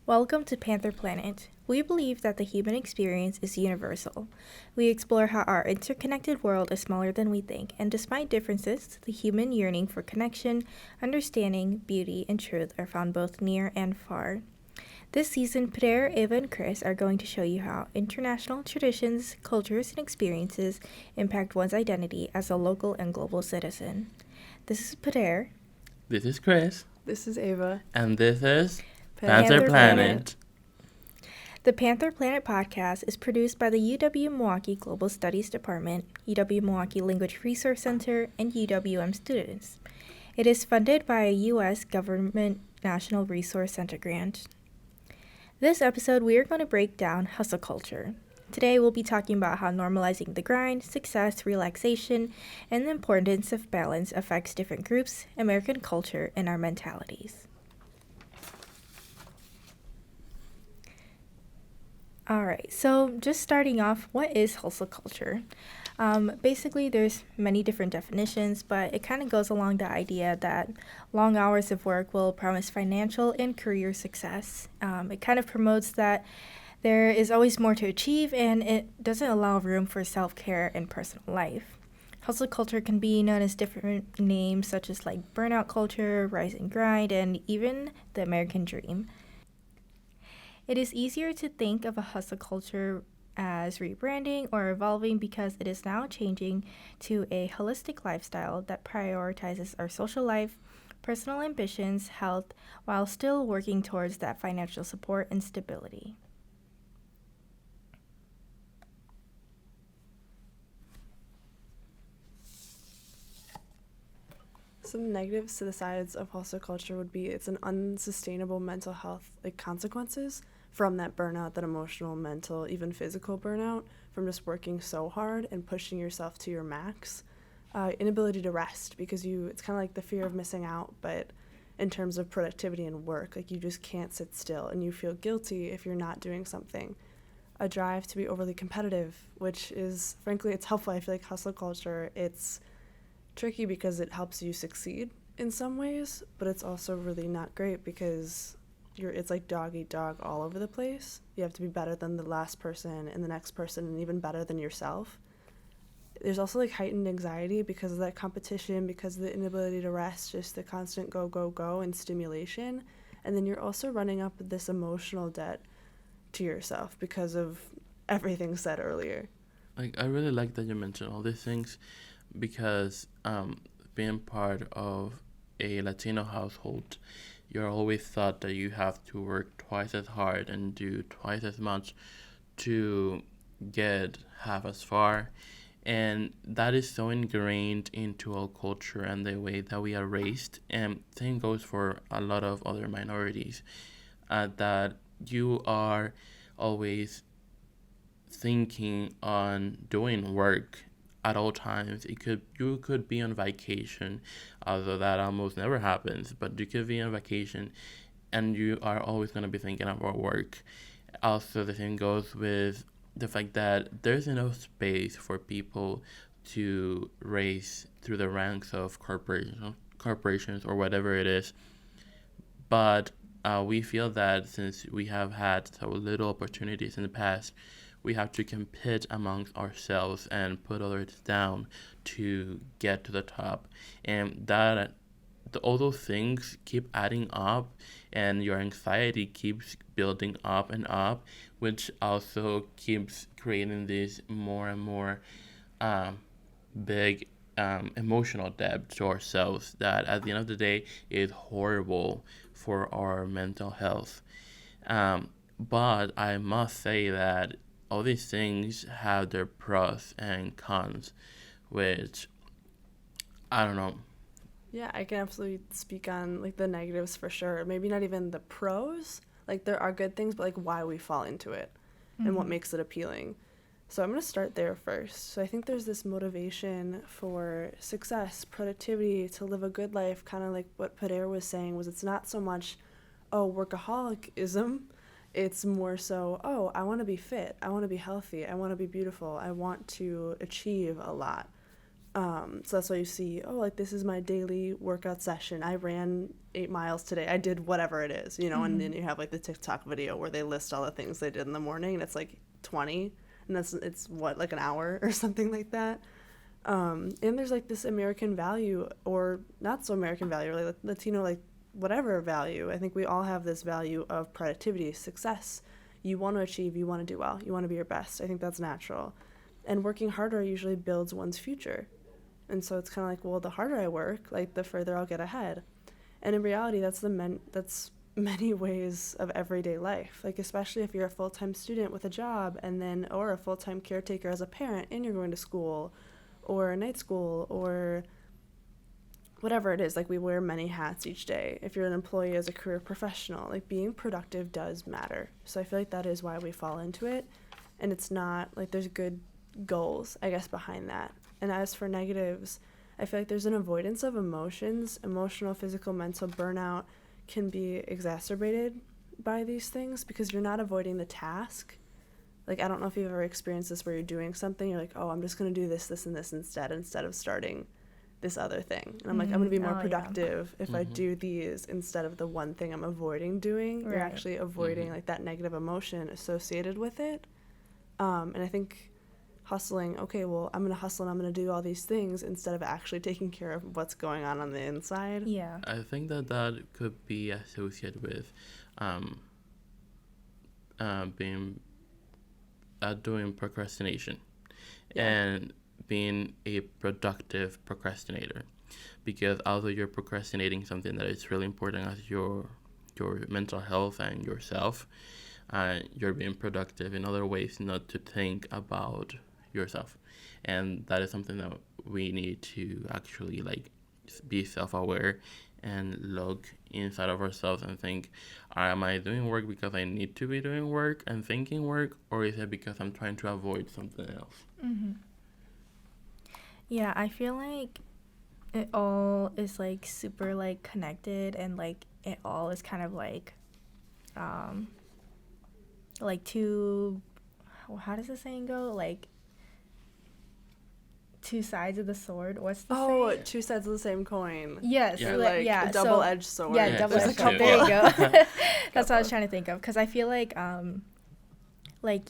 Welcome to Panther Planet. We believe that the human experience is universal. We explore how our interconnected world is smaller than we think, and despite differences, the human yearning for connection, understanding, beauty, and truth are found both near and far. This season, Pader, Ava, and Cris are going to show you how international traditions, cultures, and experiences impact one's identity as a local and global citizen. This is Pader. This is Cris. This is Ava. And this is Panther Panther Planet. Planet. The Panther Planet podcast is produced by the UW-Milwaukee Global Studies Department, UW-Milwaukee Language Resource Center, and UWM students. It is funded by a U.S. government National Resource Center grant. This episode, we are going to break down hustle culture. Today, we'll be talking about how normalizing the grind, success, relaxation, and the importance of balance affects different groups, American culture, and our mentalities. All right, so just starting off, what is hustle culture? Basically, there's many different definitions, but it kind of goes along the idea that long hours of work will promise financial and career success. It kind of promotes that there is always more to achieve, and it doesn't allow room for self-care and personal life. Hustle culture can be known as different names, such as like burnout culture, rise and grind, and even the American dream. It is easier to think of a hustle culture as rebranding or evolving because it is now changing to a holistic lifestyle that prioritizes our social life, personal ambitions, health, while still working towards that financial support and stability. Some negatives to the sides of hustle culture would be it's an unsustainable mental health consequences from that burnout, that emotional, mental, even physical burnout from just working so hard and pushing yourself to your max. Inability to rest because it's kind of like the fear of missing out, but in terms of productivity and work, like you just can't sit still and you feel guilty if you're not doing something. A drive to be overly competitive, which is, frankly, it's helpful. I feel like hustle culture, it's tricky because it helps you succeed in some ways, but it's also really not great because it's like dog eat dog all over the place. You have to be better than the last person and the next person and even better than yourself. There's also like heightened anxiety because of that competition, because of the inability to rest, just the constant go, go, go and stimulation. And then you're also running up this emotional debt to yourself because of everything said earlier. Like, I really like that you mentioned all these things because being part of a Latino household, you're always thought that you have to work twice as hard and do twice as much to get half as far. And that is so ingrained into our culture and the way that we are raised. And same goes for a lot of other minorities, that you are always thinking on doing work at all times. You could be on vacation, although that almost never happens, but you could be on vacation and you are always going to be thinking about work. Also, the same goes with the fact that there's enough space for people to raise through the ranks of corporations or whatever it is. But we feel that since we have had so little opportunities in the past, we have to compete amongst ourselves and put others down to get to the top. And all those things keep adding up, and your anxiety keeps building up and up, which also keeps creating this more and more big emotional debt to ourselves that at the end of the day is horrible for our mental health. But I must say that all these things have their pros and cons, which I don't know. Yeah, I can absolutely speak on like the negatives for sure. Maybe not even the pros. Like there are good things, but like why we fall into it and what makes it appealing. So I'm going to start there first. So I think there's this motivation for success, productivity, to live a good life, kind of like what Pader was saying, was it's not so much, workaholicism. It's more so, I want to be fit, I want to be healthy, I want to be beautiful, I want to achieve a lot. So that's why you see, oh, like, this is my daily workout session. I ran 8 miles today. I did whatever it is, you know, and then you have, like, the TikTok video where they list all the things they did in the morning, and it's, like, 20, and it's, what, like, an hour or something like that. And there's, like, this American value, or not so American value, like, Latino, like, whatever value. I think we all have this value of productivity, success. You want to achieve, you want to do well, you want to be your best. I think that's natural. And working harder usually builds one's future. And so it's kind of like, well, the harder I work, like, the further I'll get ahead. And in reality, that's many ways of everyday life. Like, especially if you're a full-time student with a job, and then, or a full-time caretaker as a parent, and you're going to school, or night school, or whatever it is. Like, we wear many hats each day. If you're an employee as a career professional, like, being productive does matter. So I feel like that is why we fall into it. And it's not, like, there's good goals, I guess, behind that. And as for negatives, I feel like there's an avoidance of emotions. Emotional, physical, mental burnout can be exacerbated by these things because you're not avoiding the task. Like, I don't know if you've ever experienced this where you're doing something, you're like, oh, I'm just going to do this, and this instead of starting this other thing. And I'm like, I'm going to be more productive if I do these instead of the one thing I'm avoiding doing. You're actually avoiding, like, that negative emotion associated with it. And I think hustling, okay, well, I'm going to hustle and I'm going to do all these things instead of actually taking care of what's going on the inside. Yeah. I think that could be associated with doing procrastination and being a productive procrastinator. Because although you're procrastinating something that is really important as your mental health and yourself, you're being productive in other ways not to think about yourself. And that is something that we need to actually, like, be self-aware and look inside of ourselves and think, am I doing work because I need to be doing work and thinking work, or is it because I'm trying to avoid something else? Yeah, I feel like it all is, like, super, like, connected, and, like, it all is kind of like two, how does the saying go? Like, two sides of the sword. What's the saying? Two sides of the same coin. Yes. Or, like, a double-edged sword. Yeah, double-edged sword. There you go. That's what I was trying to think of. Because I feel like,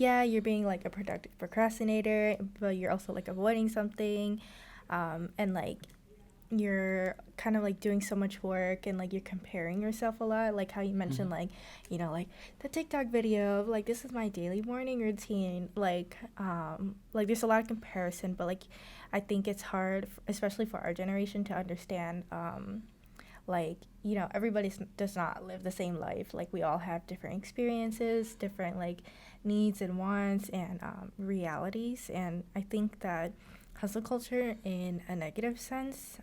you're being, like, a productive procrastinator, but you're also, like, avoiding something. And, like, you're kind of, like, doing so much work, and, like, you're comparing yourself a lot, like how you mentioned, like, you know, like, the TikTok video of, like, this is my daily morning routine, like, there's a lot of comparison, but, like, I think it's hard, especially for our generation, to understand, like, you know, everybody does not live the same life. Like, we all have different experiences, different, like, needs and wants and realities, and I think that hustle culture in a negative sense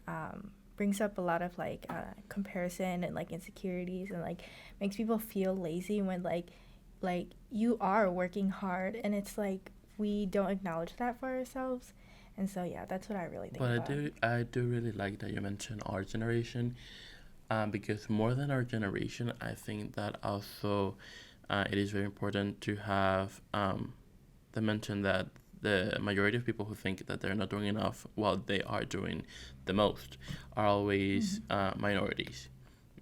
brings up a lot of, like, comparison and, like, insecurities, and, like, makes people feel lazy when, like you are working hard, and it's like we don't acknowledge that for ourselves. And so, yeah, that's what I really think about. But I do really like that you mentioned our generation, because more than our generation, I think that also it is very important to have the mention that the majority of people who think that they're not doing enough while they are doing the most are always minorities,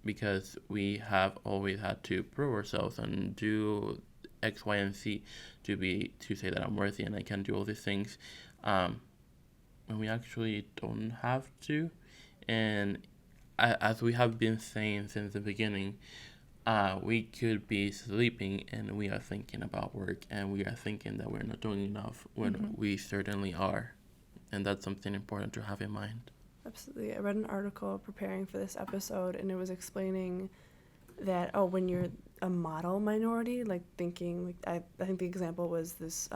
because we have always had to prove ourselves and do X, Y, and Z to say that I'm worthy and I can do all these things, when we actually don't have to. And as we have been saying since the beginning, we could be sleeping and we are thinking about work, and we are thinking that we're not doing enough when we certainly are. And that's something important to have in mind. Absolutely. I read an article preparing for this episode, and it was explaining that, when you're a model minority, like, thinking, like, I think the example was this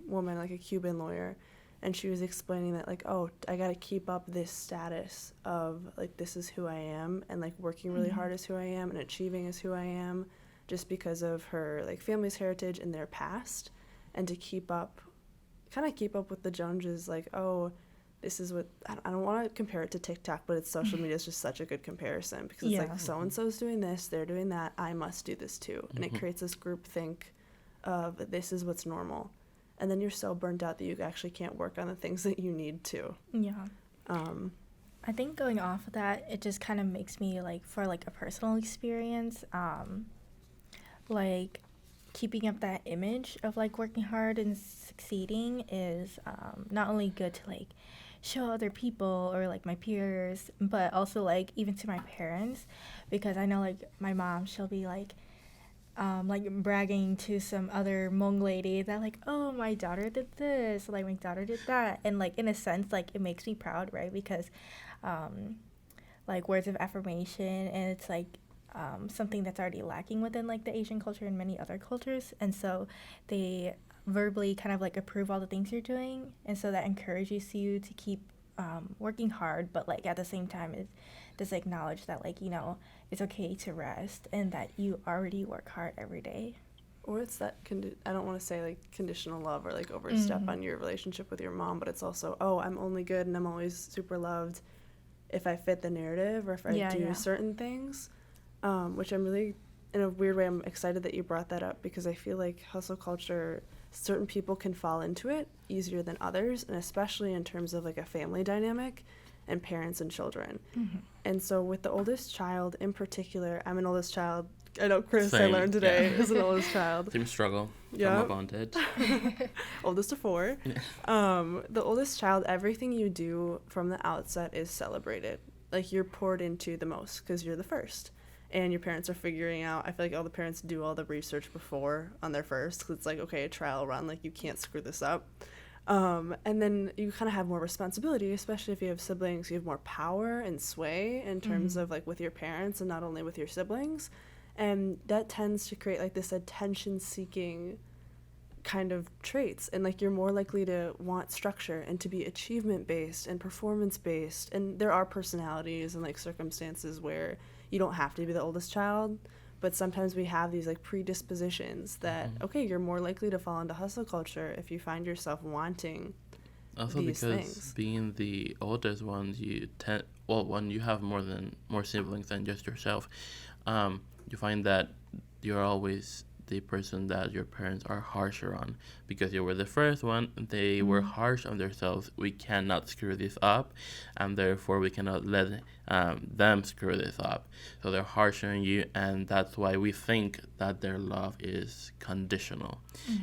woman, like a Cuban lawyer, and she was explaining that, like, I got to keep up this status of, like, this is who I am, and, like, working really hard is who I am, and achieving is who I am, just because of her, like, family's heritage and their past, and to keep up with the Joneses, like, this is what, I don't want to compare it to TikTok, but it's social media is just such a good comparison, because it's like, so-and-so's doing this, they're doing that, I must do this too, and it creates this group think of, this is what's normal. And then you're so burnt out that you actually can't work on the things that you need to. Yeah. I think going off of that, it just kind of makes me like, for like a personal experience, like keeping up that image of like working hard and succeeding is not only good to like show other people or like my peers, but also like even to my parents, because I know like my mom, she'll be like bragging to some other Hmong lady that like, oh, my daughter did this, like my daughter did that, and like in a sense like it makes me proud, right? Because like words of affirmation, and it's like something that's already lacking within like the Asian culture and many other cultures, and so they verbally kind of like approve all the things you're doing, and so that encourages you to keep working hard, but like at the same time it does acknowledge that like, you know, it's okay to rest and that you already work hard every day. Or it's that I don't want to say like conditional love or like overstep on your relationship with your mom, but it's also, oh, I'm only good and I'm always super loved if I fit the narrative or if I do certain things, which I'm really, in a weird way, I'm excited that you brought that up, because I feel like hustle culture, certain people can fall into it easier than others, and especially in terms of like a family dynamic and parents and children. And so with the oldest child in particular, I'm an oldest child. I know, Cris, I learned today, is an oldest child. Same struggle. Yeah. Bonded. Oldest of 4. The oldest child, everything you do from the outset is celebrated. Like, you're poured into the most because you're the first. And your parents are figuring out, I feel like all the parents do all the research before on their first, because it's like, okay, a trial run, like you can't screw this up. And then you kind of have more responsibility, especially if you have siblings. You have more power and sway in terms of like with your parents and not only with your siblings. And that tends to create like this attention-seeking kind of traits. And like you're more likely to want structure and to be achievement-based and performance-based. And there are personalities and like circumstances where you don't have to be the oldest child, but sometimes we have these like predispositions that, okay, you're more likely to fall into hustle culture if you find yourself wanting also these because things. Being the oldest one, when you have more siblings than just yourself, you find that you're always the person that your parents are harsher on, because you were the first one. They were harsh on themselves. We cannot screw this up, and therefore we cannot let them screw this up. So they're harsh on you, and that's why we think that their love is conditional,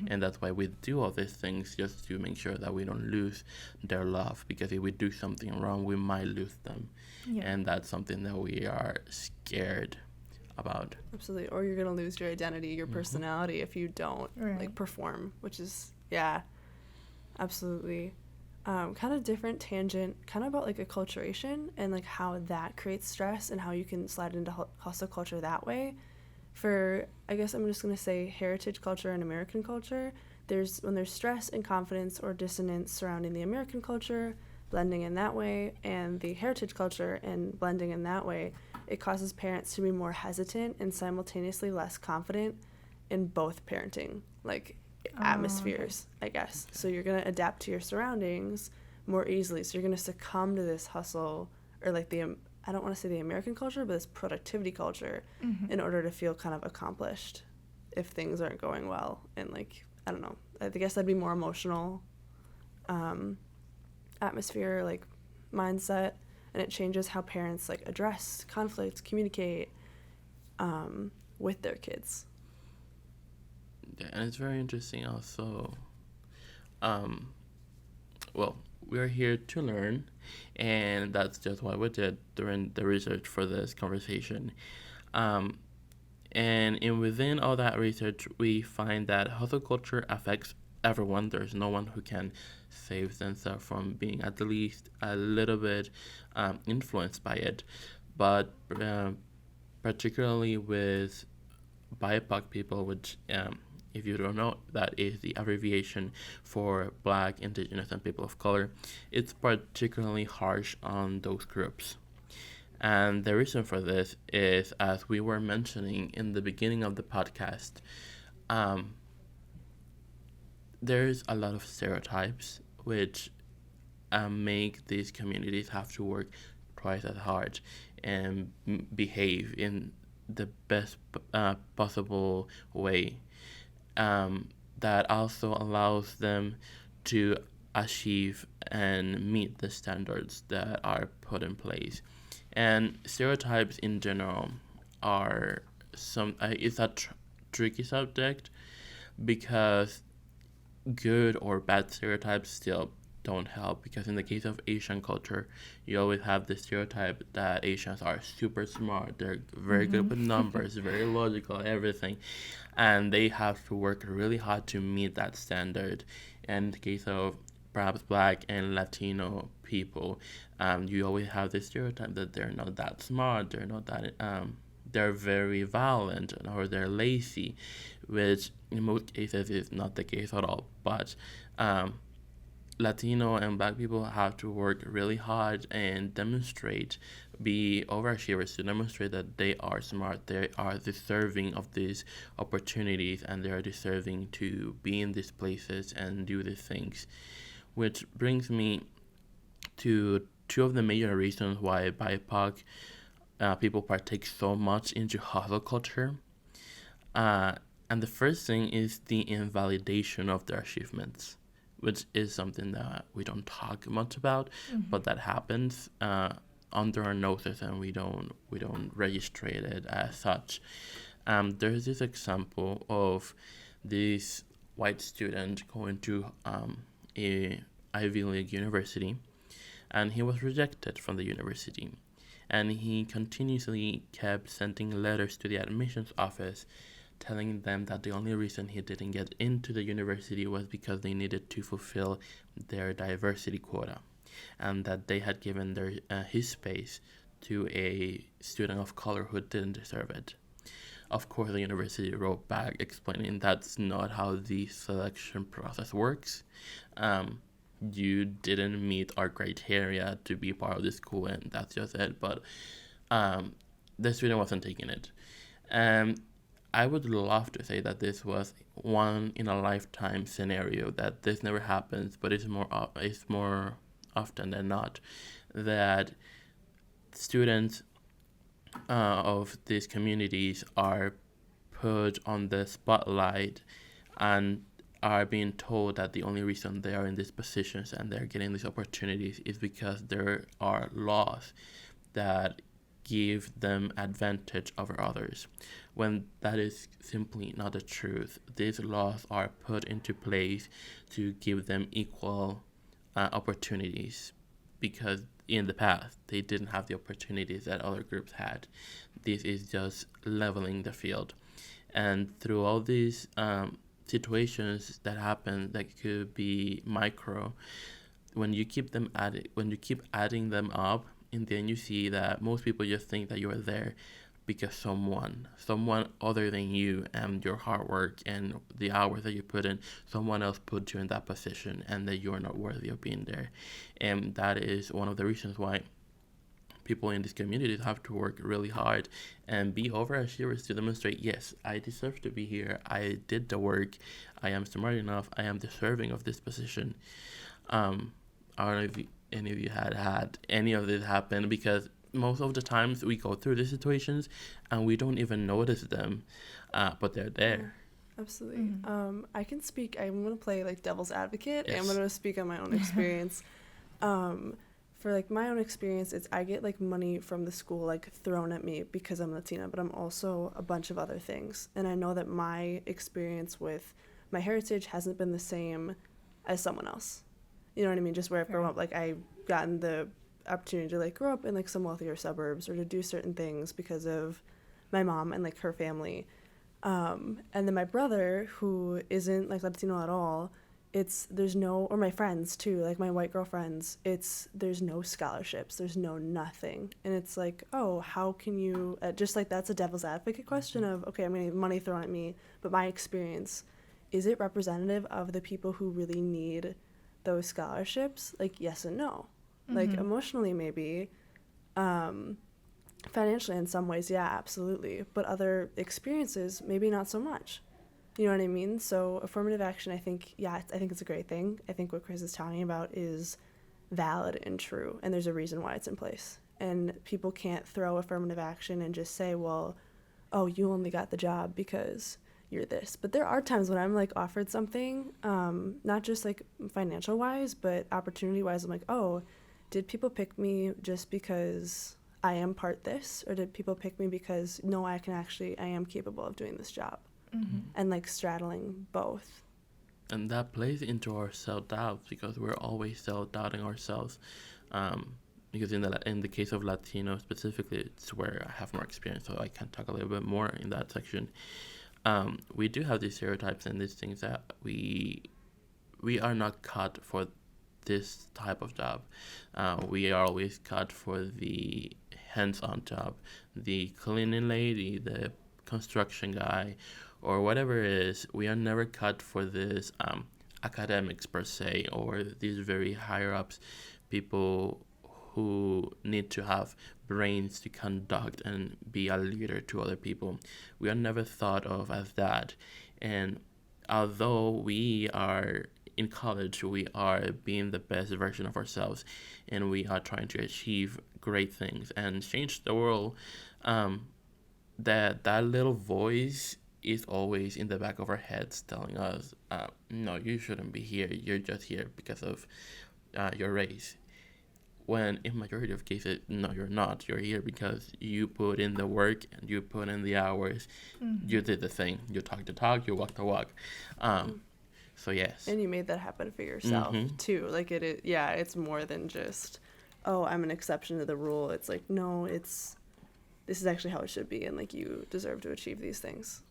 and that's why we do all these things, just to make sure that we don't lose their love, because if we do something wrong, we might lose them, and that's something that we are scared about. Absolutely. Or you're going to lose your identity, your personality, if you don't like perform, which is, absolutely. Kind of different tangent, kind of about like acculturation and like how that creates stress and how you can slide into hustle culture that way. For, I guess I'm just going to say heritage culture and American culture, when there's stress and confidence or dissonance surrounding the American culture, blending in that way, and the heritage culture and blending in that way, it causes parents to be more hesitant and simultaneously less confident in both parenting, like atmospheres, I guess. So you're going to adapt to your surroundings more easily. So you're going to succumb to this hustle, or like I don't want to say the American culture, but this productivity culture, in order to feel kind of accomplished if things aren't going well. And like, I don't know, I guess that'd be more emotional atmosphere, like mindset. And it changes how parents like address conflicts, communicate with their kids. Yeah, and it's very interesting also. Well, we're here to learn, and that's just what we did during the research for this conversation. And within all that research, we find that hustle culture affects everyone. There's no one who can save themselves from being at least a little bit influenced by it. But particularly with BIPOC people, which, if you don't know, that is the abbreviation for Black, Indigenous, and people of color, it's particularly harsh on those groups. And the reason for this is, as we were mentioning in the beginning of the podcast, there's a lot of stereotypes which make these communities have to work twice as hard and behave in the best possible way. That also allows them to achieve and meet the standards that are put in place. And stereotypes in general are it's a tricky subject because good or bad stereotypes still don't help, because in the case of Asian culture, you always have the stereotype that Asians are super smart, they're very good with numbers, very logical, everything, and they have to work really hard to meet that standard. And in the case of perhaps Black and Latino people, you always have this stereotype that they're not that smart, they're not that they're very violent, or they're lazy, which in most cases is not the case at all. But Latino and Black people have to work really hard and be overachievers to demonstrate that they are smart, they are deserving of these opportunities, and they are deserving to be in these places and do these things. Which brings me to two of the major reasons why BIPOC people partake so much into hustle culture. And the first thing is the invalidation of their achievements, which is something that we don't talk much about, but that happens under our noses, and we don't register it as such. There's this example of this white student going to a Ivy League university, and he was rejected from the university, and he continuously kept sending letters to the admissions office telling them that the only reason he didn't get into the university was because they needed to fulfill their diversity quota, and that they had given his space to a student of color who didn't deserve it. Of course, the university wrote back explaining that's not how the selection process works. You didn't meet our criteria to be part of the school, and that's just it. But the student wasn't taking it. And I would love to say that this was one in a lifetime scenario, that this never happens, but it's more often than not that students of these communities are put on the spotlight and are being told that the only reason they are in these positions and they're getting these opportunities is because there are laws that give them advantage over others, when that is simply not the truth. These laws are put into place to give them equal opportunities, because in the past they didn't have the opportunities that other groups had. This is just leveling the field. And through all these situations that happen that could be micro, when you keep adding them up, in the end you see that most people just think that you are there because someone other than you and your hard work and the hours that you put in, someone else put you in that position, and that you are not worthy of being there. And that is one of the reasons why people in these communities have to work really hard and be overachievers to demonstrate, yes, I deserve to be here, I did the work, I am smart enough, I am deserving of this position. I don't know if any of you had any of this happen, because most of the times we go through these situations and we don't even notice them, but they're there. Yeah, absolutely. I can speak. I'm going to play like devil's advocate, Yes. and I'm going to speak on my own experience. For like my own experience, it's I get like money from the school like thrown at me because I'm Latina, but I'm also a bunch of other things. And I know that my experience with my heritage hasn't been the same as someone else. You know what I mean? Just where I've grown up, like I've gotten the opportunity to like grow up in like some wealthier suburbs, or to do certain things because of my mom and like her family. And then my brother, who isn't like Latino at all, or my friends too, like my white girlfriends, there's no scholarships, there's no nothing. And it's like, oh, how can you, just like that's a devil's advocate question of, okay, I'm going to have money thrown at me, but my experience, is it representative of the people who really need those scholarships? Like, yes and no. Like emotionally maybe, financially in some ways, yeah, absolutely, but other experiences maybe not so much. You know what I mean? So affirmative action, I think it's a great thing. I think what Cris is talking about is valid and true, and there's a reason why it's in place. And people can't throw affirmative action and just say, well, oh, you only got the job because you're this. But there are times when I'm like offered something, not just like financial wise, but opportunity wise. I'm like, oh, did people pick me just because I am part this, or did people pick me because no, I am capable of doing this job, and like straddling both. And that plays into our self-doubt, because we're always self-doubting ourselves. Because in the case of Latino specifically, it's where I have more experience, so I can talk a little bit more in that section. We do have these stereotypes and these things that we are not cut for this type of job. We are always cut for the hands-on job, the cleaning lady, the construction guy, or whatever it is. We are never cut for this academics per se, or these very higher ups, people who need to have brains to conduct and be a leader to other people. We are never thought of as that. And although we are in college, we are being the best version of ourselves, and we are trying to achieve great things and change the world. That little voice is always in the back of our heads telling us, no, you shouldn't be here. You're just here because of your race. When in majority of cases, no, you're not. You're here because you put in the work and you put in the hours. You did the thing. You talk the talk. You walk the walk. So yes. And you made that happen for yourself too. Like it's more than just, oh, I'm an exception to the rule. It's like, no, this is actually how it should be, and like you deserve to achieve these things.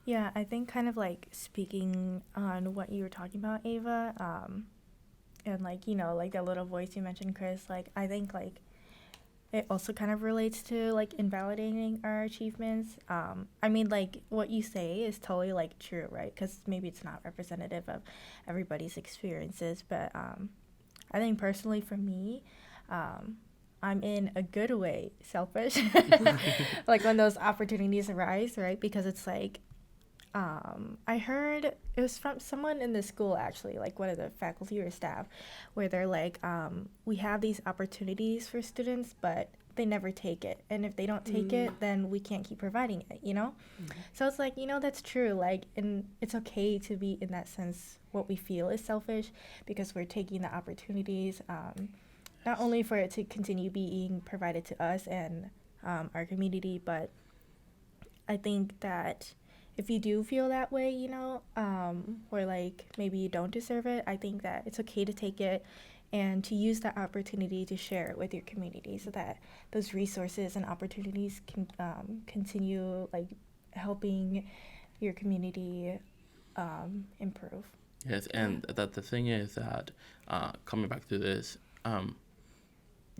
Yeah, I think kind of like speaking on what you were talking about, Ava, and like, like that little voice you mentioned, Chris, like I think like it also kind of relates to like invalidating our achievements. I mean, like what you say is totally like true, right? Because maybe it's not representative of everybody's experiences, but I think personally for me, I'm in a good way selfish, like when those opportunities arise, right? Because it's like, I heard it was from someone in the school, actually, like one of the faculty or staff, where they're like, we have these opportunities for students, but they never take it. And if they don't take it, then we can't keep providing it, So it's like, that's true. Like, and it's okay to be, in that sense, what we feel is selfish, because we're taking the opportunities, not only for it to continue being provided to us and our community, but I think that if you do feel that way, or like maybe you don't deserve it, I think that it's okay to take it and to use that opportunity to share it with your community, so that those resources and opportunities can continue like helping your community improve. Yes, and that the thing is that coming back to this,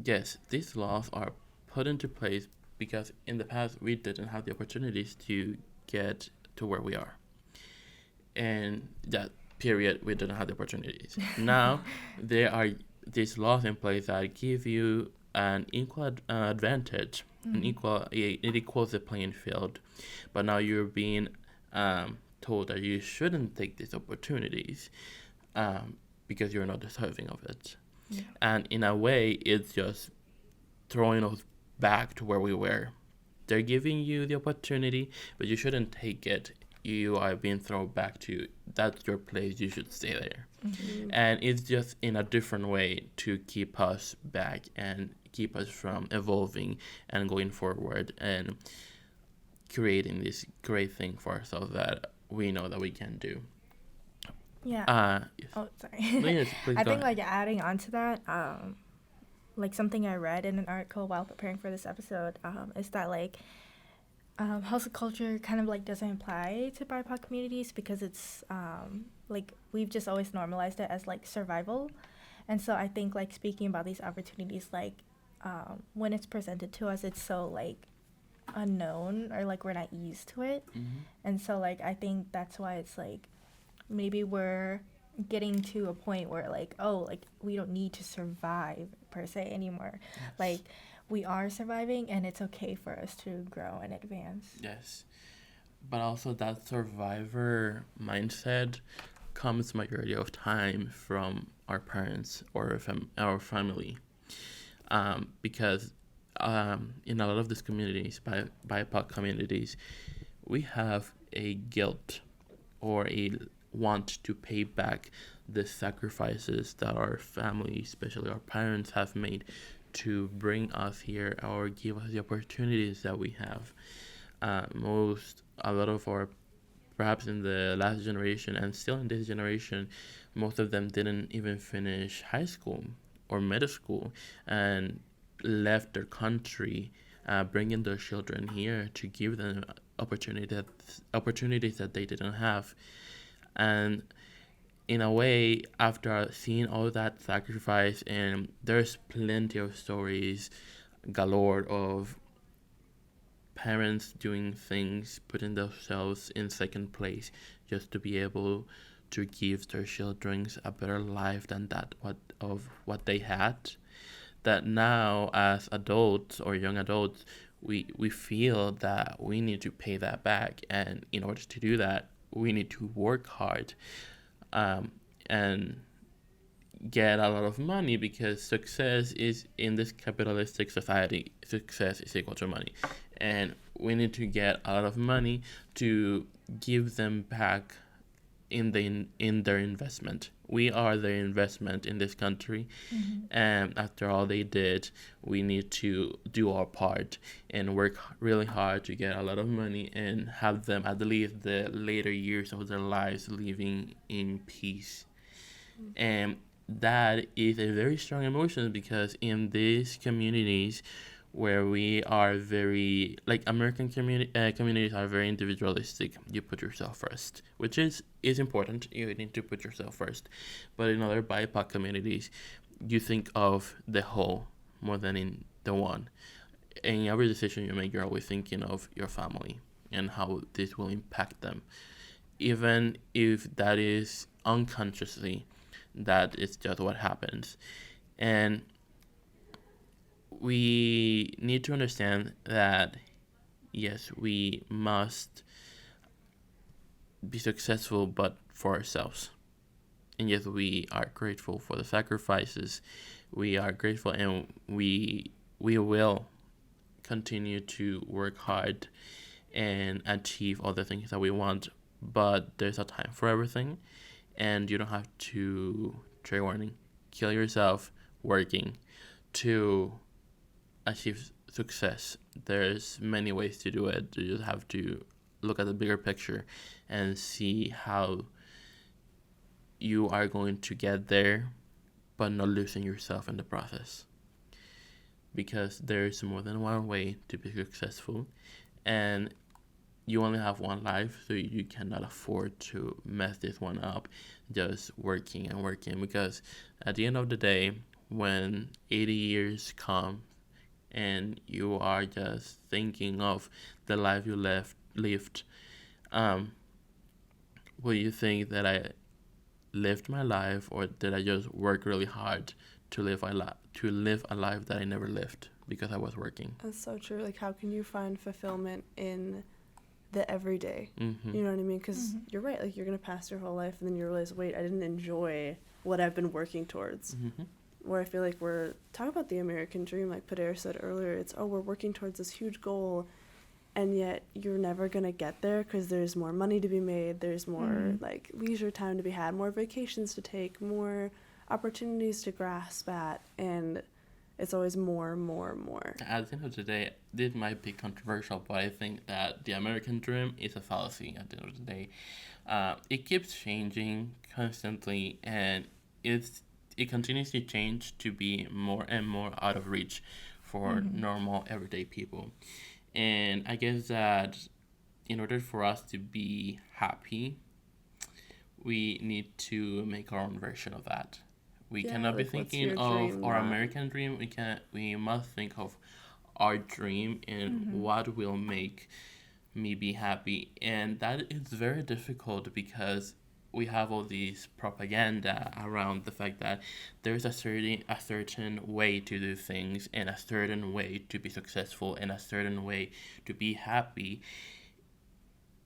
yes, these laws are put into place because in the past we didn't have the opportunities to get to where we are. And that period, we didn't have the opportunities. Now, there are these laws in place that give you an equal advantage, it equals the playing field. But now you're being told that you shouldn't take these opportunities because you're not deserving of it. Yeah. And in a way, it's just throwing us back to where we were. They're giving you the opportunity, but you shouldn't take it. You are being thrown back to, that's your place, you should stay there. And it's just in a different way to keep us back and keep us from evolving and going forward and creating this great thing for ourselves that we know that we can do. Yeah. Yes. Oh, sorry. No, yes, please I think like adding on to that, like something I read in an article while preparing for this episode, is that like hustle culture kind of like doesn't apply to BIPOC communities because it's like we've just always normalized it as like survival. And so I think like speaking about these opportunities, like when it's presented to us, it's so like unknown, or like we're not used to it. And so like I think that's why it's like maybe we're getting to a point where like, oh, like we don't need to survive per se anymore. Yes. Like we are surviving, and it's okay for us to grow and advance. Yes, but also that survivor mindset comes majority of time from our parents or our family, because in a lot of these communities, BIPOC communities, we have a guilt or a want to pay back the sacrifices that our family, especially our parents, have made to bring us here or give us the opportunities that we have. A lot of our, perhaps in the last generation and still in this generation, most of them didn't even finish high school or middle school and left their country, bringing their children here to give them opportunities that they didn't have. And in a way, after seeing all that sacrifice, and there's plenty of stories galore of parents doing things, putting themselves in second place just to be able to give their children a better life than what they had. That now, as adults or young adults, we feel that we need to pay that back, and in order to do that, we need to work hard, and get a lot of money, because success is, in this capitalistic society, success is equal to money, and we need to get a lot of money to give them back in their investment. We are their investment in this country, and after all they did, we need to do our part and work really hard to get a lot of money and have them at least the later years of their lives living in peace. And that is a very strong emotion, because in these communities where we are very, like, American communities are very individualistic. You put yourself first, which is important. You need to put yourself first. But in other BIPOC communities, you think of the whole more than in the one. In every decision you make, you're always thinking of your family and how this will impact them, even if that is unconsciously. That is just what happens. And we need to understand that, yes, we must be successful, but for ourselves. And yes, we are grateful for the sacrifices. We are grateful, and we will continue to work hard and achieve all the things that we want. But there's a time for everything, and you don't have to, trigger warning, kill yourself working to achieve success. There's many ways to do it. You just have to look at the bigger picture and see how you are going to get there, but not losing yourself in the process. Because there's more than one way to be successful, and you only have one life, so you cannot afford to mess this one up just working and working. Because at the end of the day, when 80 years come and you are just thinking of the life you lived, will you think that I lived my life, or did I just work really hard to live a life that I never lived because I was working? That's so true. Like, how can you find fulfillment in the everyday? Mm-hmm. You know what I mean? Because you're right. Like, you're going to pass your whole life, and then you realize, wait, I didn't enjoy what I've been working towards. Mm-hmm. Where I feel like we're talking about the American dream, like Pader said earlier, it's, oh, we're working towards this huge goal, and yet you're never going to get there because there's more money to be made, there's more like leisure time to be had, more vacations to take, more opportunities to grasp at, and it's always more. At the end of the day, this might be controversial, but I think that the American dream is a fallacy at the end of the day. It keeps changing constantly, and it continues to change to be more and more out of reach for normal, everyday people. And I guess that in order for us to be happy, we need to make our own version of that. We cannot be thinking of our American dream. We must think of our dream and what will make me be happy. And that is very difficult, because we have all these propaganda around the fact that there's a certain way to do things, and a certain way to be successful, and a certain way to be happy.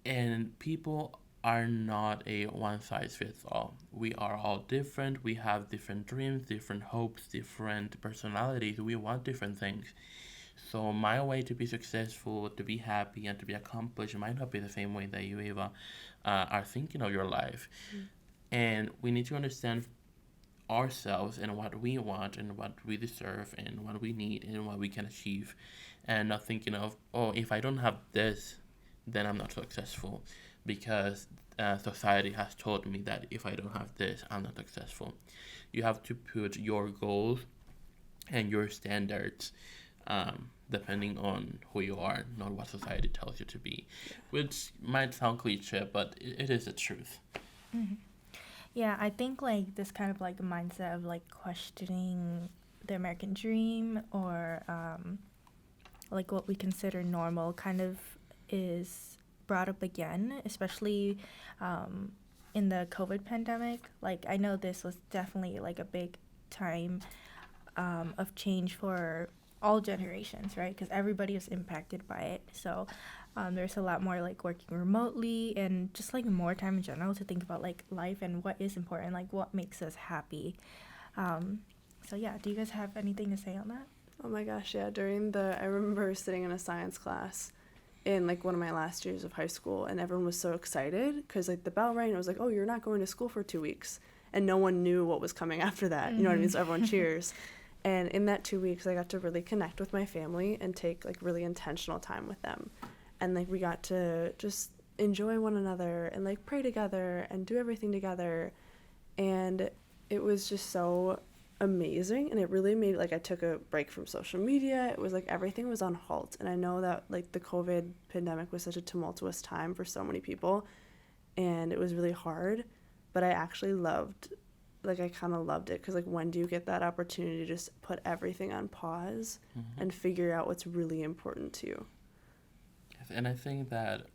And people are not a one size fits all. We are all different. We have different dreams, different hopes, different personalities. We want different things. So my way to be successful, to be happy, and to be accomplished might not be the same way that you, Eva, are thinking of your life. And we need to understand ourselves and what we want and what we deserve and what we need and what we can achieve, and not thinking of, oh, if I don't have this, then I'm not successful, because society has told me that if I don't have this, I'm not successful. You have to put your goals and your standards, depending on who you are, not what society tells you to be, which might sound cliche, but it is the truth. Mhm. Yeah, I think like this kind of like mindset of like questioning the American dream or like what we consider normal kind of is brought up again, especially in the COVID pandemic. Like I know this was definitely like a big time of change for all generations, right? Because everybody was impacted by it. So there's a lot more like working remotely and just like more time in general to think about like life and what is important, like what makes us happy. So yeah, do you guys have anything to say on that? Oh my gosh, yeah. I remember sitting in a science class in like one of my last years of high school, and everyone was so excited because like the bell rang and it was like, oh, you're not going to school for 2 weeks. And no one knew what was coming after that. You know what I mean? So everyone cheers. And in that 2 weeks, I got to really connect with my family and take like really intentional time with them. And like we got to just enjoy one another and like pray together and do everything together. And it was just so amazing, and it really made like I took a break from social media. It was like everything was on halt, and I know that like the COVID pandemic was such a tumultuous time for so many people, and it was really hard, but I actually loved, like I kind of loved it, because like when do you get that opportunity to just put everything on pause and figure out what's really important to you? Yes, and I think that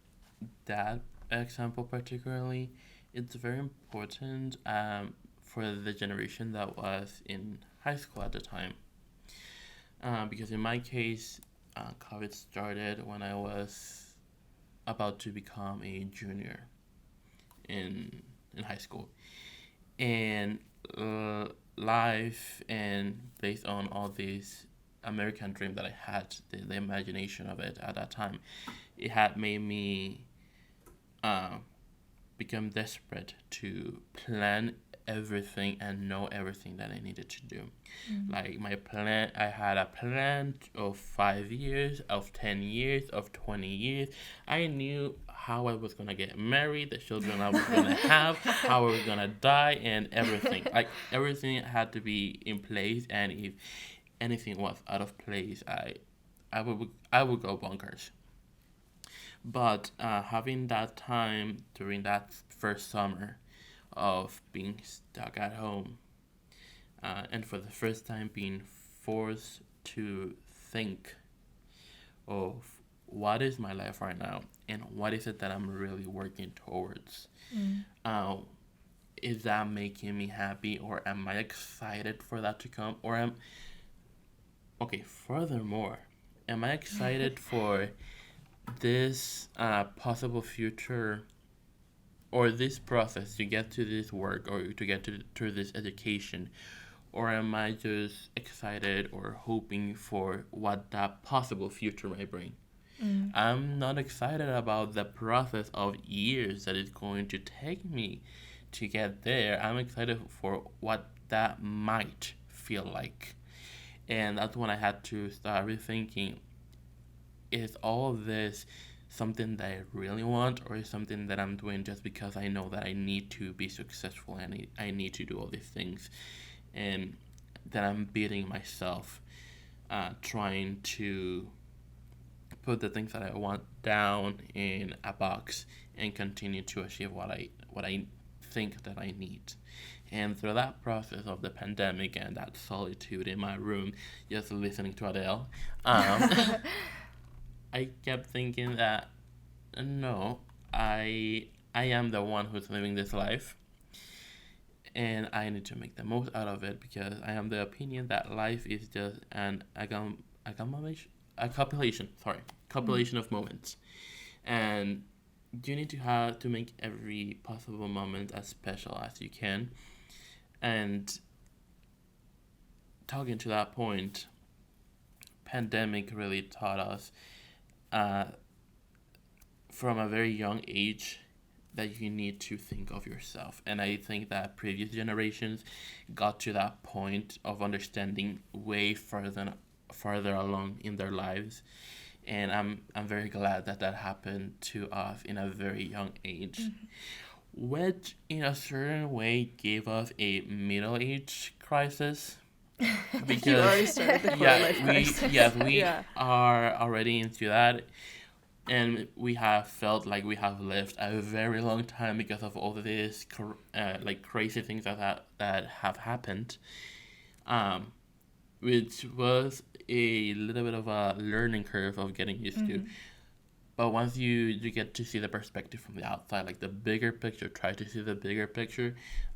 that example particularly, it's very important, for the generation that was in high school at the time. Because in my case, COVID started when I was about to become a junior in high school, and life, and based on all these American dream that I had, the imagination of it at that time, it had made me become desperate to plan everything and know everything that I needed to do. Like my plan, I had a plan of 5 years, of 10 years, of 20 years. I knew how I was gonna get married, the children I was gonna have, how I was gonna die, and everything. Like everything had to be in place, and if anything was out of place, I would go bonkers. But having that time during that first summer of being stuck at home, and for the first time being forced to think of what is my life right now and what is it that I'm really working towards. Uh, is that making me happy, or am I excited for that to come? Furthermore, am I excited for this possible future, or this process to get to this work, or to get to this education, or am I just excited or hoping for what that possible future may bring? I'm not excited about the process of years that it's going to take me to get there. I'm excited for what that might feel like. And that's when I had to start rethinking, is all of this something that I really want, or is something that I'm doing just because I know that I need to be successful and I need to do all these things, and that I'm beating myself, trying to put the things that I want down in a box and continue to achieve what I think that I need. And through that process of the pandemic and that solitude in my room, just listening to Adele, I kept thinking that no, I am the one who's living this life, and I need to make the most out of it, because I am the opinion that life is just an compilation of moments, and you need to have to make every possible moment as special as you can. And talking to that point, pandemic really taught us uh, from a very young age that you need to think of yourself. And I think that previous generations got to that point of understanding way farther along in their lives. And I'm very glad that that happened to us in a very young age, which in a certain way gave us a middle age crisis. You already Because started the quarter life crisis. we Yeah. are already into that, and we have felt like we have lived a very long time because of all of these like crazy things that have happened, um, which was a little bit of a learning curve of getting used to. But once you get to see the perspective from the outside, like the bigger picture, try to see the bigger picture,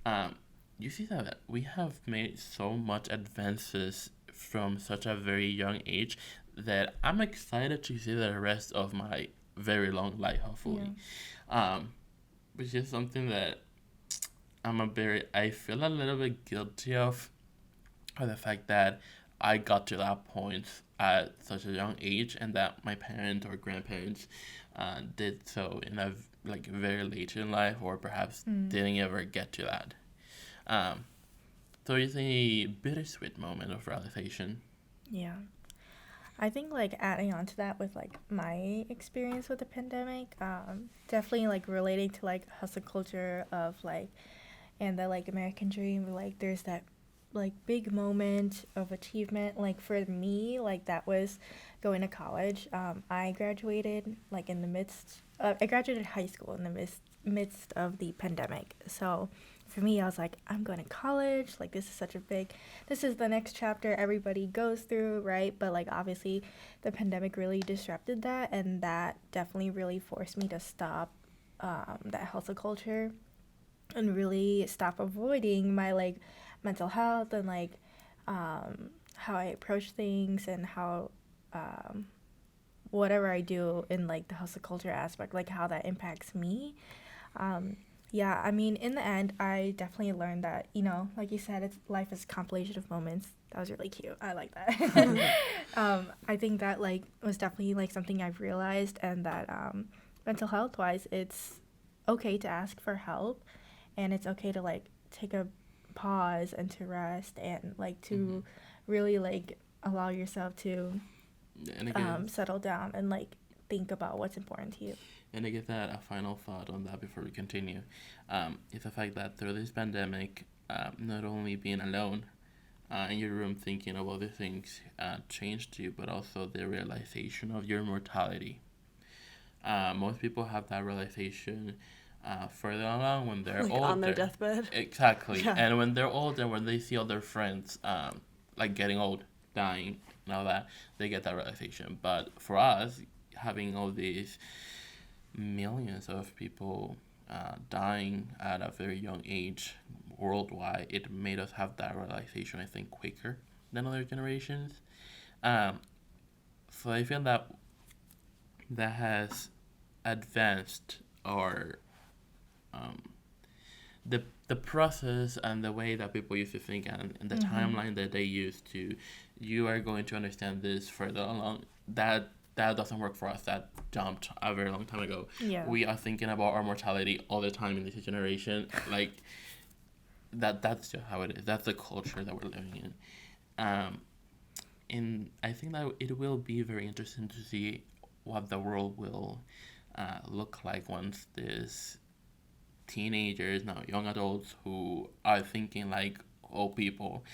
um, you see that we have made so much advances from such a very young age that I'm excited to see the rest of my very long life, hopefully. Um, which is something that I feel a little bit guilty of the fact that I got to that point at such a young age, and that my parents or grandparents did so in a like very late in life, or perhaps didn't ever get to that. Um, so it's a bittersweet moment of realization. Yeah. I think like adding on to that with like my experience with the pandemic, definitely like relating to like hustle culture of like and the like American dream, like there's that like big moment of achievement. Like for me, like that was going to college. I graduated like in the I graduated high school in the midst of the pandemic. So for me, I was like, I'm going to college. Like this is the next chapter everybody goes through, right? But like obviously, the pandemic really disrupted that, and that definitely really forced me to stop that hustle culture and really stop avoiding my like mental health and like how I approach things and how whatever I do in like the hustle culture aspect, like how that impacts me. Yeah, I mean, in the end, I definitely learned that, like you said, life is a compilation of moments. That was really cute. I like that. I think that like was definitely like something I've realized, and that mental health wise, it's okay to ask for help, and it's okay to like take a pause and to rest and like to really like allow yourself to And again, settle down and like think about what's important to you. and I get that a final thought on that before we continue, is the fact that through this pandemic, not only being alone in your room thinking of other things changed you, but also the realization of your mortality. Most people have that realization further along when they're Like older. on their deathbed. Exactly. Yeah. And when they're older, when they see other friends like getting old, dying, and all that, they get that realization. But for us, having all these millions of people dying at a very young age worldwide, it made us have that realization, I think, quicker than other generations. Um, so I feel that that has advanced our um, the process and the way that people used to think, and the timeline that they used to. You are going to understand this further along. That doesn't work for us. That jumped a very long time ago. Yeah. We are thinking about our mortality all the time in this generation. Like that's just how it is. That's the culture that we're living in. And I think that it will be very interesting to see what the world will look like once this teenagers, now young adults who are thinking like old people,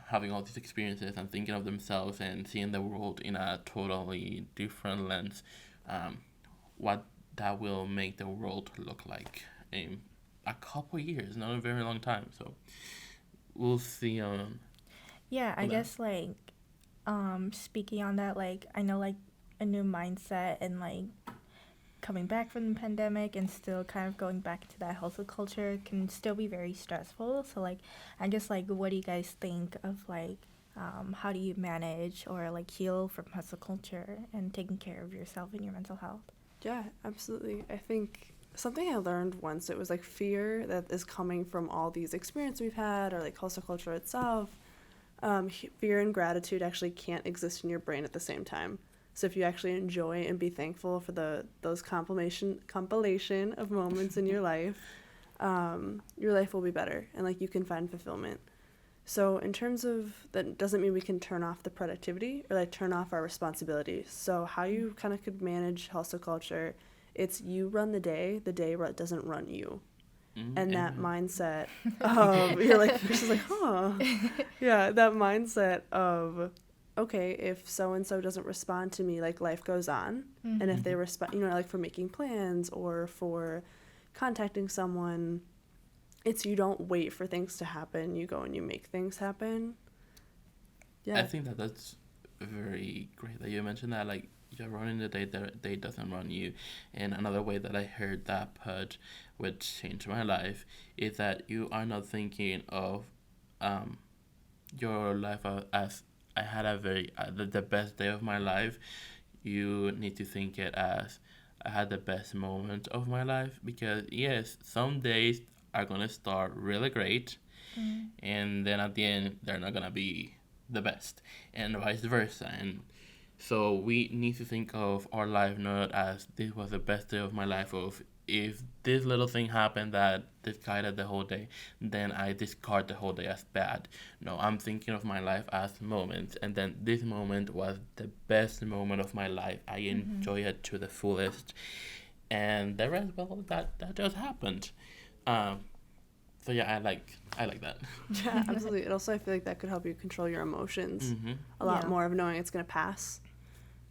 having all these experiences and thinking of themselves and seeing the world in a totally different lens, what that will make the world look like in a couple years, not a very long time. So we'll see. Yeah, I on that. guess like speaking on that, like I know like a new mindset and like coming back from the pandemic and still kind of going back to that hustle culture can still be very stressful. So like I guess like what do you guys think of like how do you manage or like heal from hustle culture and taking care of yourself and your mental health? Yeah, absolutely. I think something I learned once, it was like fear that is coming from all these experiences we've had, or like hustle culture itself. Fear and gratitude actually can't exist in your brain at the same time. So if you actually enjoy and be thankful for those compilation of moments in your life will be better, and like you can find fulfillment. So in terms of that, doesn't mean we can turn off the productivity or like turn off our responsibilities. So how you kind of could manage hustle culture, it's you run the day doesn't run you. And that mindset of you're just like, huh. Yeah, that mindset of, okay, if so and so doesn't respond to me, like life goes on. And if they respond, like for making plans or for contacting someone, it's you don't wait for things to happen, you go and you make things happen. I think that's very great that you mentioned that, like, you're running the day, the day doesn't run you. And another way that I heard that put, which changed my life, is that you are not thinking of your life as I had the best day of my life. You need to think it as I had the best moment of my life, because yes, some days are gonna start really great, and then at the end they're not gonna be the best, and vice versa. And so we need to think of our life not as this was the best day of my life, of if this little thing happened that discarded the whole day, then I discard the whole day as bad. No, I'm thinking of my life as moments, and then this moment was the best moment of my life. I enjoy it to the fullest, and the rest, well, that just happened. So yeah, I like that. Yeah, absolutely. And also I feel like that could help you control your emotions a lot more, of knowing it's going to pass.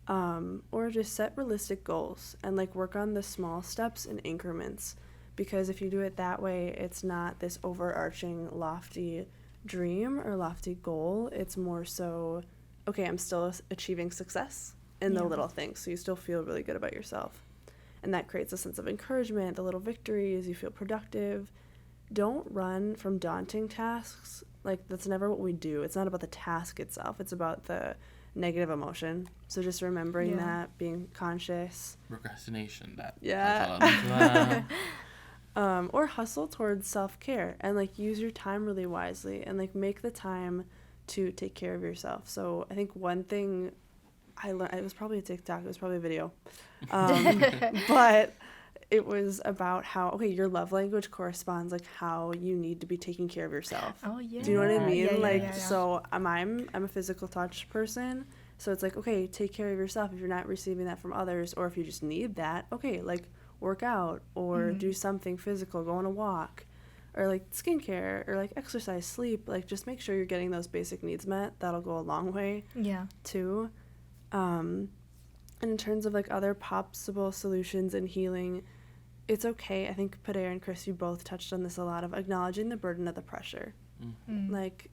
Or just set realistic goals and like work on the small steps in increments, because if you do it that way, it's not this overarching lofty dream or lofty goal. It's more so, okay, I'm still achieving success in the little things, so you still feel really good about yourself, and that creates a sense of encouragement, the little victories, you feel productive. Don't run from daunting tasks. Like, that's never what we do. It's not about the task itself, it's about the negative emotion. So just remembering that, being conscious. Procrastination, that. Yeah. Or hustle towards self-care, and like use your time really wisely, and like make the time to take care of yourself. So I think one thing I learned, it was probably a TikTok, it was probably a video, but it was about how, okay, your love language corresponds like how you need to be taking care of yourself. Oh yeah. Do you know what I mean? Yeah. So I'm a physical touch person. So it's like, okay, take care of yourself. If you're not receiving that from others, or if you just need that, okay, like work out or do something physical, go on a walk, or like skincare, or like exercise, sleep. Like just make sure you're getting those basic needs met. That'll go a long way. Yeah. Too. And in terms of like other possible solutions and healing, it's okay. I think Pader and Cris, you both touched on this a lot, of acknowledging the burden of the pressure. Like,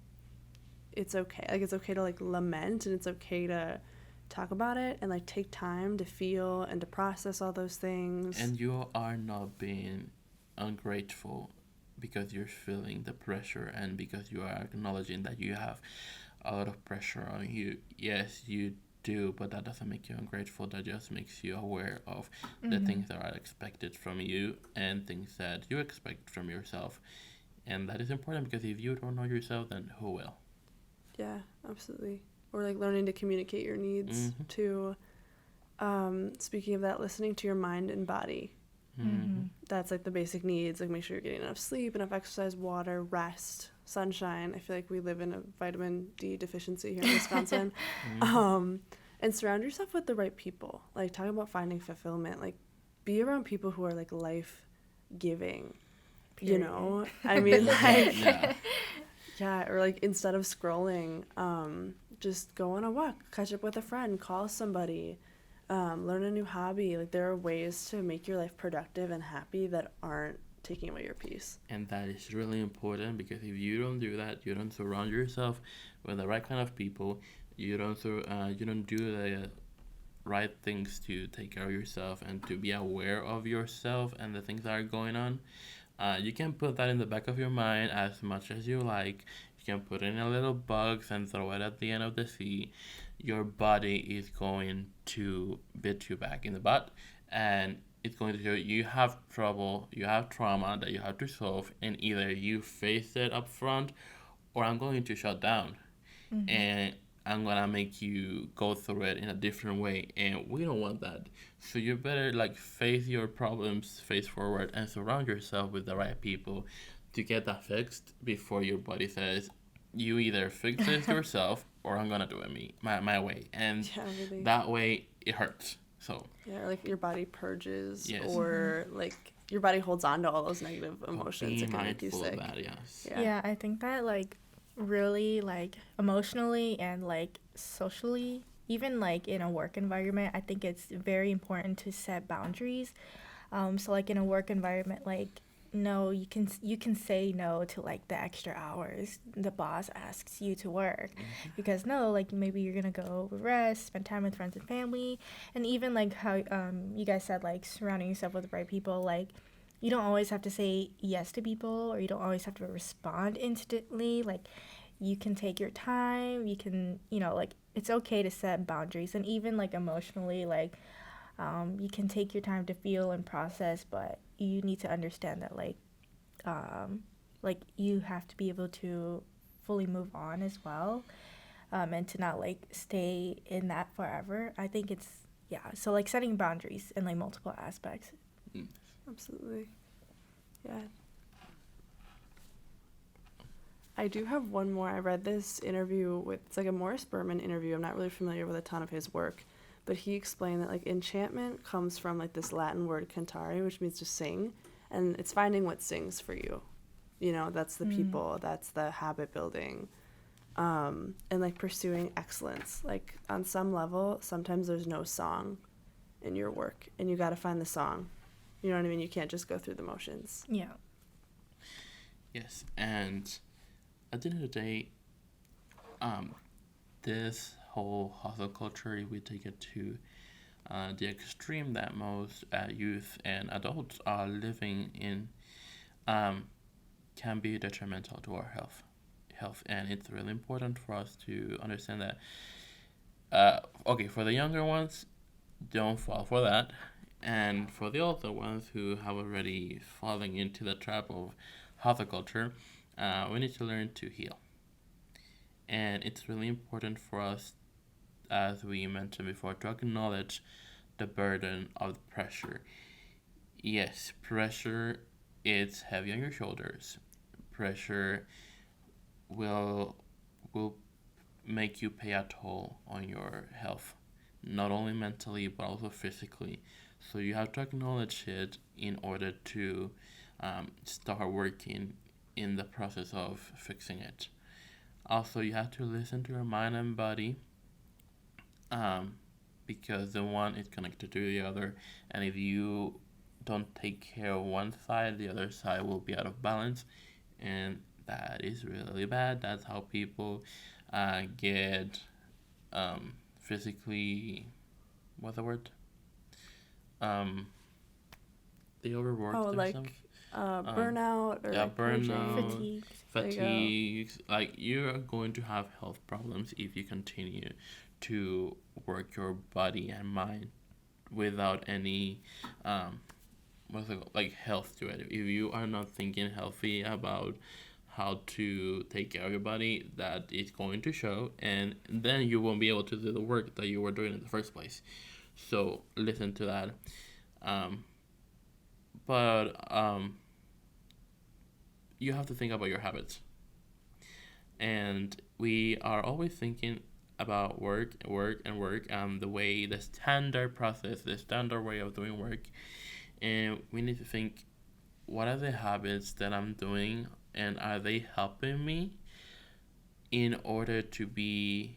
it's okay. Like, it's okay to like lament, and it's okay to talk about it and like take time to feel and to process all those things. And you are not being ungrateful because you're feeling the pressure, and because you are acknowledging that you have a lot of pressure on you. Yes, you do, but that doesn't make you ungrateful. That just makes you aware of the things that are expected from you and things that you expect from yourself. And that is important, because if you don't know yourself, then who will? Yeah, absolutely. Or like learning to communicate your needs too. Speaking of that, listening to your mind and body. That's like the basic needs. Like, make sure you're getting enough sleep, enough exercise, water, rest, sunshine. I feel like we live in a vitamin D deficiency here in Wisconsin. And surround yourself with the right people. Like, talk about finding fulfillment. Like, be around people who are like life giving. You know, I mean, like, yeah, or like instead of scrolling, just go on a walk, catch up with a friend, call somebody, learn a new hobby. Like, there are ways to make your life productive and happy that aren't taking away your peace. And that is really important, because if you don't do that, you don't surround yourself with the right kind of people, you don't do the right things to take care of yourself and to be aware of yourself and the things that are going on. You can put that in the back of your mind as much as you like. You can put in a little box and throw it at the end of the sea. Your body is going to bit you back in the butt, and it's going to show you have trouble, you have trauma that you have to solve, and either you face it up front, or I'm going to shut down. and I'm gonna make you go through it in a different way, and we don't want that. So you better like face your problems, face forward, and surround yourself with the right people to get that fixed before your body says you either fix this yourself or I'm gonna do it my way, and Yeah, really. that way it hurts. So Yeah, like your body purges, yes, or like your body holds on to all those negative emotions. be It can make you mindful of sick. that. Yes. Yeah. Yeah, I think that like really like emotionally and like socially, even like in a work environment, I think it's very important to set boundaries. So like in a work environment, like no, you can say no to like the extra hours the boss asks you to work, because no, like maybe you're gonna go rest, spend time with friends and family, and even like how you guys said like surrounding yourself with the right people, like you don't always have to say yes to people, or you don't always have to respond instantly. Like you can take your time, you can, like it's okay to set boundaries, and even like emotionally, like you can take your time to feel and process, but you need to understand that like you have to be able to fully move on as well, and to not like stay in that forever. I think it's, yeah, so like setting boundaries in like multiple aspects. Mm. Absolutely. Yeah. I do have one more. I read this interview with, it's like a Morris Berman interview. I'm not really familiar with a ton of his work, but he explained that like enchantment comes from like this Latin word cantare, which means to sing, and it's finding what sings for you. That's the people, that's the habit building, and like pursuing excellence. Like on some level, sometimes there's no song in your work, and you got to find the song. You know what I mean? You can't just go through the motions. Yeah. Yes, and at the end of the day, this whole hustle culture, if we take it to the extreme that most youth and adults are living in, can be detrimental to our health, and it's really important for us to understand that. Okay, for the younger ones, don't fall for that, and for the older ones who have already fallen into the trap of hustle culture, we need to learn to heal. And it's really important for us, as we mentioned before, to acknowledge the burden of the pressure. Yes, pressure is heavy on your shoulders. Pressure will will make you pay a toll on your health, not only mentally but also physically. So you have to acknowledge it in order to start working in the process of fixing it. Also, you have to listen to your mind and body, um, because the one is connected to the other, and if you don't take care of one side, the other side will be out of balance, and that is really bad. That's how people get physically, what's the word? Um, they overwork Oh, like themselves. burnout or Yeah, like purging. burnout, Fatigue. There you go. fatigue. Like you're going to have health problems if you continue to work your body and mind without any what's it called? Like health to it. If you are not thinking healthy about how to take care of your body, that is going to show, and then you won't be able to do the work that you were doing in the first place. So listen to that. Um, but you have to think about your habits, and we are always thinking about work, work, and work. The way, the standard process, the standard way of doing work, and we need to think, what are the habits that I'm doing, and are they helping me in order to be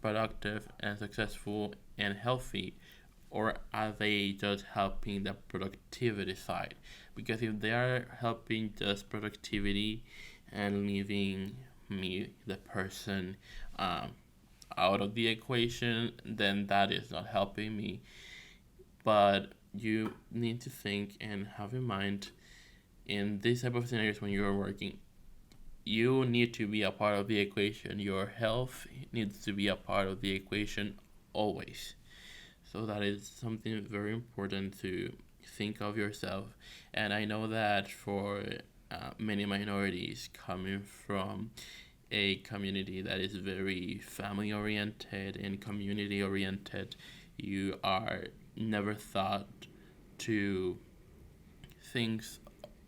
productive and successful and healthy, or are they just helping the productivity side? Because if they are helping just productivity and leaving me, the person, um, out of the equation, then that is not helping me. But you need to think and have in mind, in this type of scenarios when you're working, you need to be a part of the equation. Your health needs to be a part of the equation always. So that is something very important to think of yourself. And I know that for many minorities coming from a community that is very family oriented and community oriented, you are never thought to things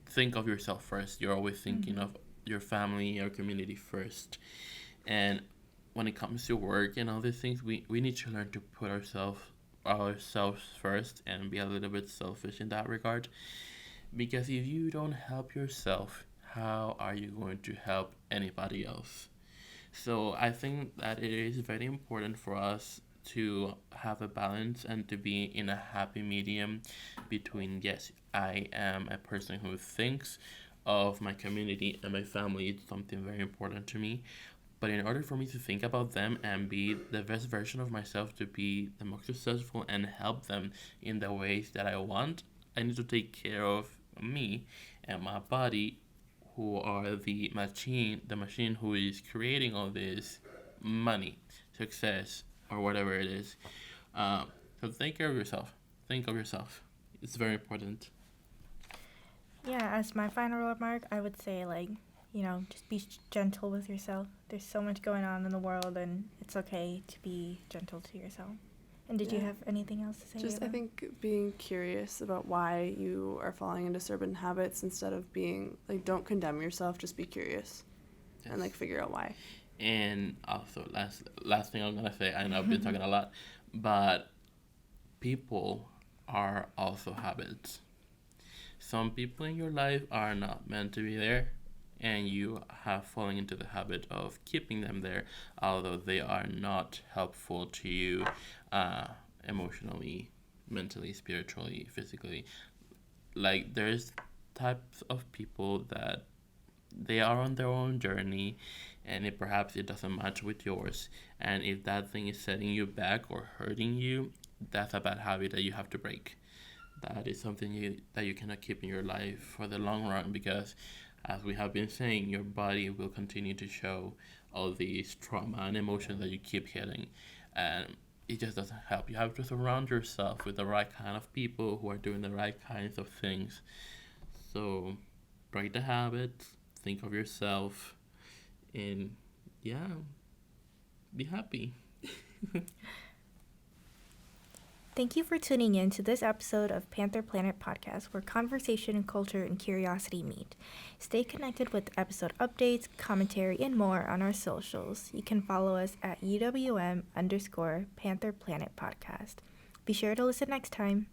think of yourself first. You're always thinking of your family, your community first. And when it comes to work and all these things, we need to learn to put ourselves first and be a little bit selfish in that regard. Because if you don't help yourself, how are you going to help anybody else? So I think that it is very important for us to have a balance and to be in a happy medium between, yes, I am a person who thinks of my community and my family. It's something very important to me. But in order for me to think about them and be the best version of myself, to be the most successful and help them in the ways that I want, I need to take care of me and my body, who are the machine who is creating all this money, success, or whatever it is. So take care of yourself. Think of yourself. It's very important. Yeah, as my final remark, I would say, like, just be gentle with yourself. There's so much going on in the world, and it's okay to be gentle to yourself. And did you have anything else to say? Just, Ava? I think being curious about why you are falling into certain habits, instead of being, like, don't condemn yourself, just be curious. Yes. And, like, figure out why. And also, last thing I'm gonna say, I know I've been talking a lot, but people are also habits. Some people in your life are not meant to be there, and you have fallen into the habit of keeping them there, although they are not helpful to you emotionally, mentally, spiritually, physically. Like, there's types of people that they are on their own journey, and perhaps it doesn't match with yours. And if that thing is setting you back or hurting you, that's a bad habit that you have to break. That is something that you cannot keep in your life for the long run, because as we have been saying, your body will continue to show all these trauma and emotions that you keep hitting, and it just doesn't help. You have to surround yourself with the right kind of people who are doing the right kinds of things. So break the habits, think of yourself, and yeah, be happy. Thank you for tuning in to this episode of Panther Planet Podcast, where conversation, culture, and curiosity meet. Stay connected with episode updates, commentary, and more on our socials. You can follow us at UWM_Panther Planet Podcast. Be sure to listen next time.